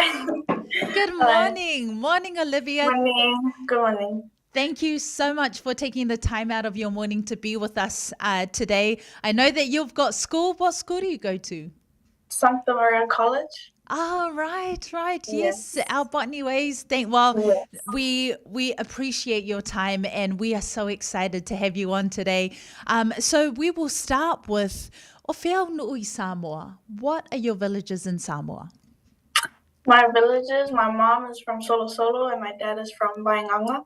Hi. Good Hi. morning. Morning, Olivia. Morning. Good morning. Thank you so much for taking the time out of your morning to be with us today. I know that you've got school. What school do you go to? Santa Maria College? Oh, right. Yes, Yes. our botany ways. Well, Yes. we appreciate your time, and we are so excited to have you on today. So we will start with Ofeo Nui Samoa. What are your villages in Samoa? My villages, my mom is from Solo Solo and my dad is from Wainganga.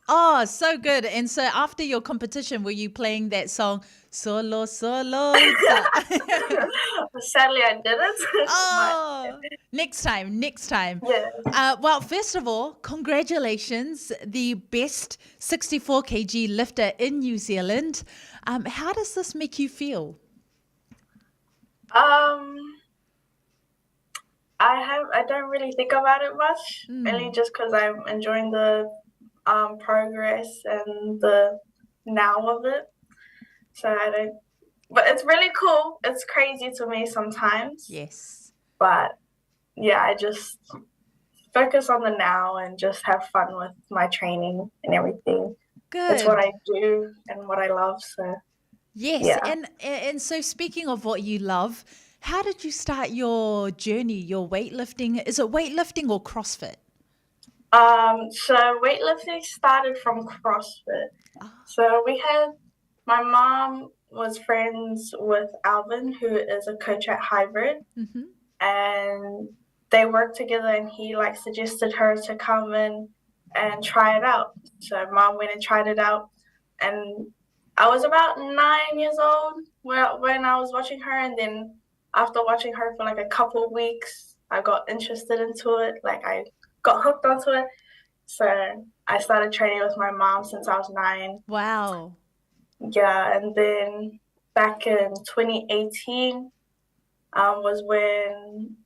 Oh, so good. And so after your competition, were you playing that song, Solo, Solo? Sadly, I didn't, but Oh, next time. yeah. Well, first of all, congratulations, the best 64 kg lifter in New Zealand. How does this make you feel? Um, I don't really think about it much, mainly just because I'm enjoying the progress and the now of it. So I don't, but it's really cool. It's crazy to me sometimes, Yes. but yeah, I just focus on the now and just have fun with my training and everything. It's what Good. I do and what I love. So Yes, yeah. and so speaking of what you love, how did you start your journey, your weightlifting? Is it weightlifting or CrossFit? So weightlifting started from CrossFit. Ah, So we had my mom was friends with Alvin, who is a coach at Hybrid, mm-hmm. and they worked together. And he like suggested her to come in and try it out. So mom went and tried it out, and I was about 9 years old when I was watching her, and then after watching her for like a couple of weeks, I got interested into it. Like I got hooked onto it. So I started training with my mom since I was 9. Wow. Yeah, and then back in 2018 was when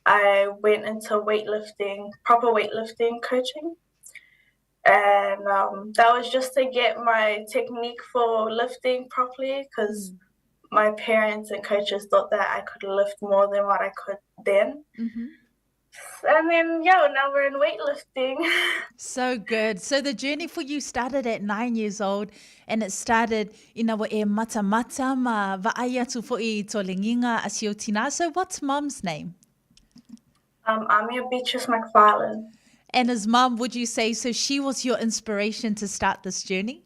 I went into weightlifting, proper weightlifting coaching. And that was just to get my technique for lifting properly because Mm. my parents and coaches thought that I could lift more than what I could then. Mm-hmm. And then, yeah, now we're in weightlifting. So good. So the journey for you started at 9 years old, and it started, e mata mata ma vaaia tu fo'i tolenginga asio tina. So what's mom's name? I'm your Beatrice McFarlane. And as mom, would you say so she was your inspiration to start this journey?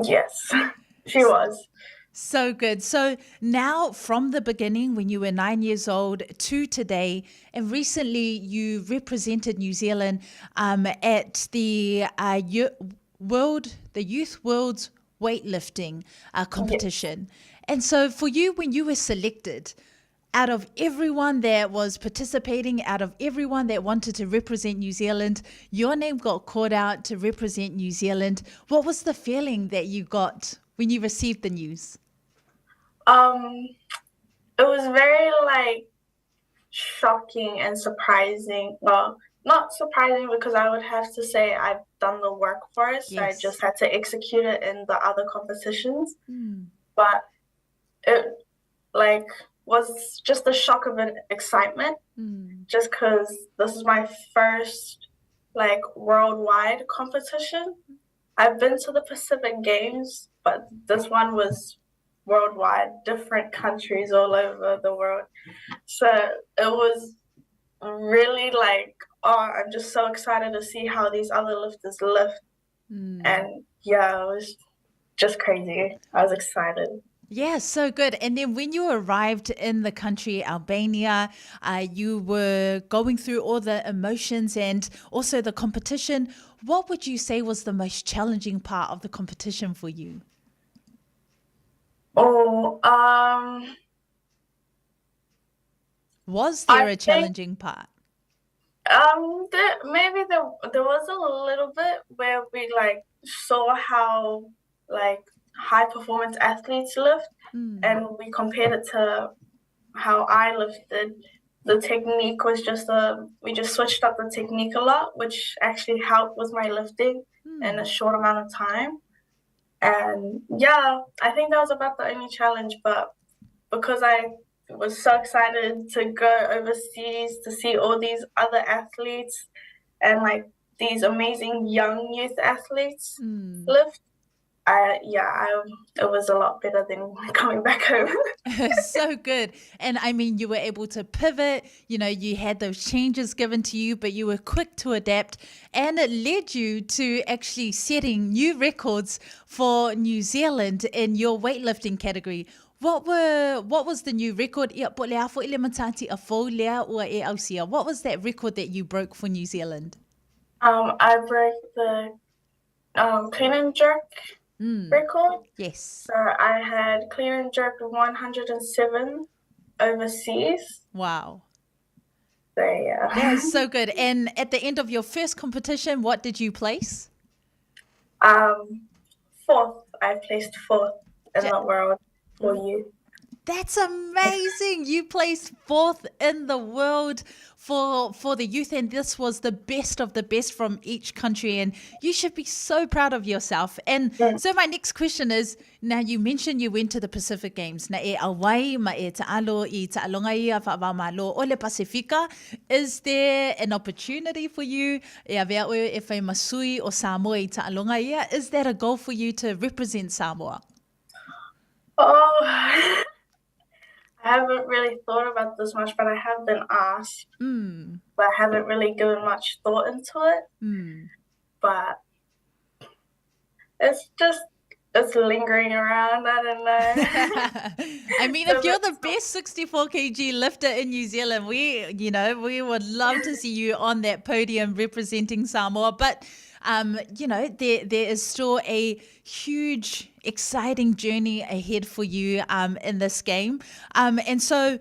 Yes, she was. So good. So now, from the beginning, when you were 9 years old to today, and recently you represented New Zealand at the the Youth World's weightlifting Yes. competition. And so, for you, when you were selected, out of everyone that was participating, out of everyone that wanted to represent New Zealand, your name got called out to represent New Zealand. What was the feeling that you got when you received the news? Um, it was very like shocking and surprising. Well, not surprising because I would have to say I've done the work for it, so I Yes. just had to execute it in the other competitions. Mm. But it like was just a shock of an excitement, Mm. just because this is my first like worldwide competition. I've been to the Pacific Games, but this one was worldwide, different countries all over the world. So it was really like, oh, I'm just so excited to see how these other lifters lift. Mm. And yeah, it was just crazy. I was excited. Yeah, so good. And then when you arrived in the country, Albania, you were going through all the emotions and also the competition. What would you say was the most challenging part of the competition for you? Oh, Was I there a think challenging part? maybe there was a little bit where we like saw how like high performance athletes lift, Mm. and we compared it to how I lifted. The technique was just we just switched up the technique a lot, which actually helped with my lifting in a Mm. short amount of time. And yeah, I think that was about the only challenge. But because I was so excited to go overseas to see all these other athletes and like these amazing young youth athletes lift. It was a lot better than coming back home. So good. And I mean, you were able to pivot, you had those changes given to you, but you were quick to adapt, and it led you to actually setting new records for New Zealand in your weightlifting category. What was the new record? What was that record that you broke for New Zealand? I broke the clean and jerk record. Yes. So I had clean and jerk 107 overseas. Wow. So yeah. That is so good. And at the end of your first competition, what did you place? Fourth. I placed fourth in the world for you. That's amazing. You placed fourth in the world for the youth, and this was the best of the best from each country, and you should be so proud of yourself. And so my next question is, now you mentioned you went to the Pacific Games. Na e Hawaii, ma e taalo I taalonga ia whaamalo o le Pasifika. Is there an opportunity for you? E avea oe e whai masui o Samoa I taalonga ia. Is that a goal for you to represent Samoa? Oh, I haven't really thought about this much, but I have been asked. But I haven't really given much thought into it. But it's lingering around. I don't know. I mean, if you're the best 64 kg lifter in New Zealand, we would love to see you on that podium representing Samoa. But there is still a huge, exciting journey ahead for you in this game. And so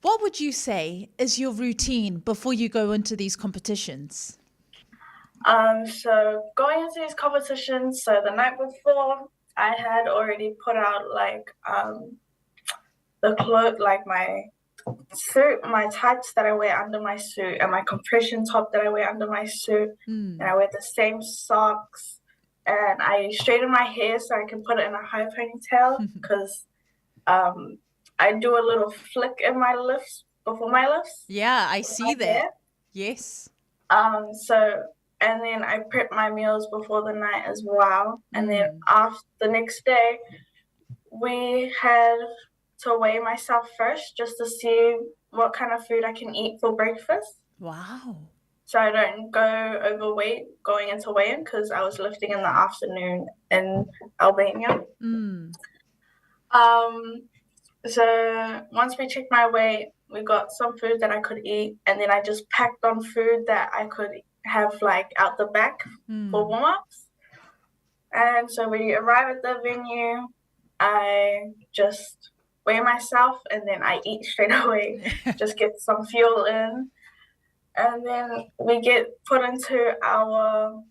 what would you say is your routine before you go into these competitions? So going into these competitions, so the night before, I had already put out the clothes, like my suit, my tights that I wear under my suit, and my compression top that I wear under my suit, and I wear the same socks, and I straighten my hair so I can put it in a high ponytail because I do a little flick in my lifts before my lifts. Yeah, I see that. Hair. Yes. And then I prep my meals before the night as well, and then after the next day, we had to weigh myself first just to see what kind of food I can eat for breakfast. Wow. So I don't go overweight going into weigh-in because I was lifting in the afternoon in Albania. So once we checked my weight, we got some food that I could eat, and then I just packed on food that I could have out the back for warm-ups. And so we arrive at the venue, I just weigh myself, and then I eat straight away, just get some fuel in. And then we get put into our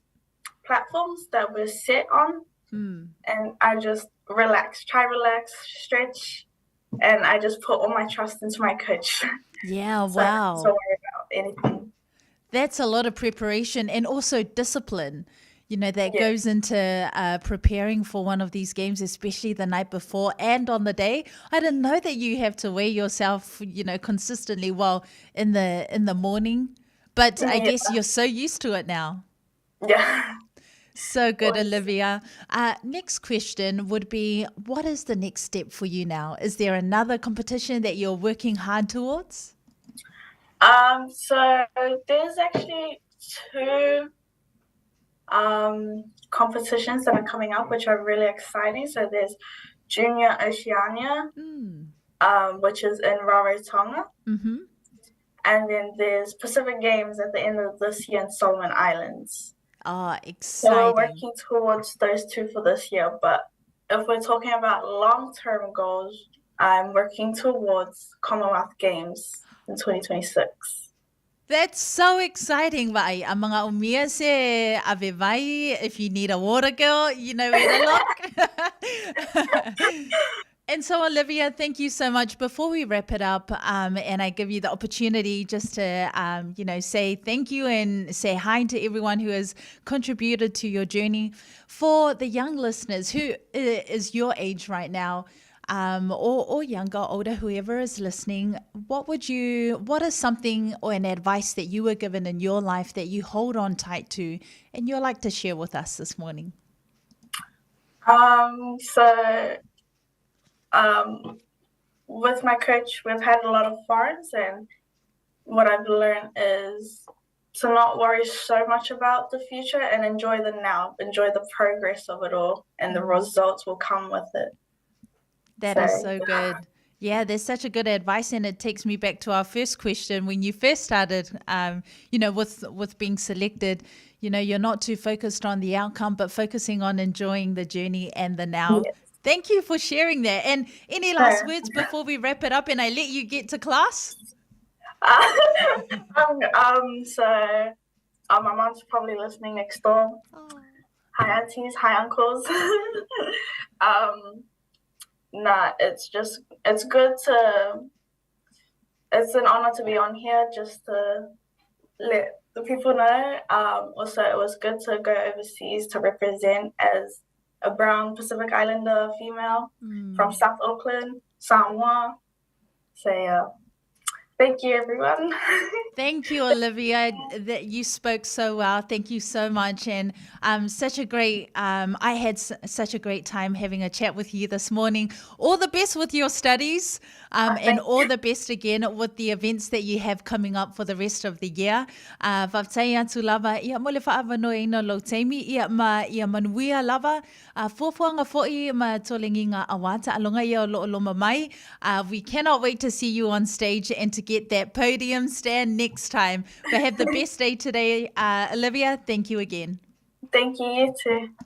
platforms that we're set on, and I just relax, stretch, and I just put all my trust into my coach. Yeah, so wow. I don't worry about anything. That's a lot of preparation and also discipline. That goes into preparing for one of these games, especially the night before and on the day. I didn't know that you have to weigh yourself, consistently in the morning. But I guess you're so used to it now. Yeah. So good, Olivia. Next question would be, what is the next step for you now? Is there another competition that you're working hard towards? So there's actually two competitions that are coming up, which are really exciting. So there's Junior Oceania, which is in Rarotonga. And then there's Pacific Games at the end of this year in Solomon Islands. Exciting. So we're working towards those two for this year. But if we're talking about long-term goals, I'm working towards Commonwealth Games in 2026. That's so exciting, vai. Ang mga umiya se ave vai, if you need a water girl, you know where to look. And so, Olivia, thank you so much. Before we wrap it up, and I give you the opportunity just to, say thank you and say hi to everyone who has contributed to your journey. For the young listeners, who is your age right now, or younger, older, whoever is listening, what is something or an advice that you were given in your life that you hold on tight to and you'd like to share with us this morning? So with my coach, we've had a lot of foreigns, and what I've learned is to not worry so much about the future and enjoy the now, enjoy the progress of it all, and the results will come with it. That is so good. Yeah, there's such a good advice, and it takes me back to our first question when you first started. With being selected, you're not too focused on the outcome, but focusing on enjoying the journey and the now. Yes. Thank you for sharing that. And any last words before we wrap it up and I let you get to class? My mom's probably listening next door. Oh. Hi aunties, hi uncles. It's good it's an honor to be on here, just to let the people know. Also, it was good to go overseas to represent as a brown Pacific Islander female from South Auckland, Samoa. So yeah, thank you everyone. Thank you, Olivia. That you spoke so well. Thank you so much, and such a great. I had such a great time having a chat with you this morning. All the best with your studies, and all the best again with the events that you have coming up for the rest of the year. Whaptai atu lava ia mole whaawanoa ina lo teimi ia manuia lava fuafuanga fo'i ma tolenginga awata alonga ia o loma mai. We cannot wait to see you on stage and to get that podium stand next time. But have the best day today, Olivia. Thank you again. Thank you, you too.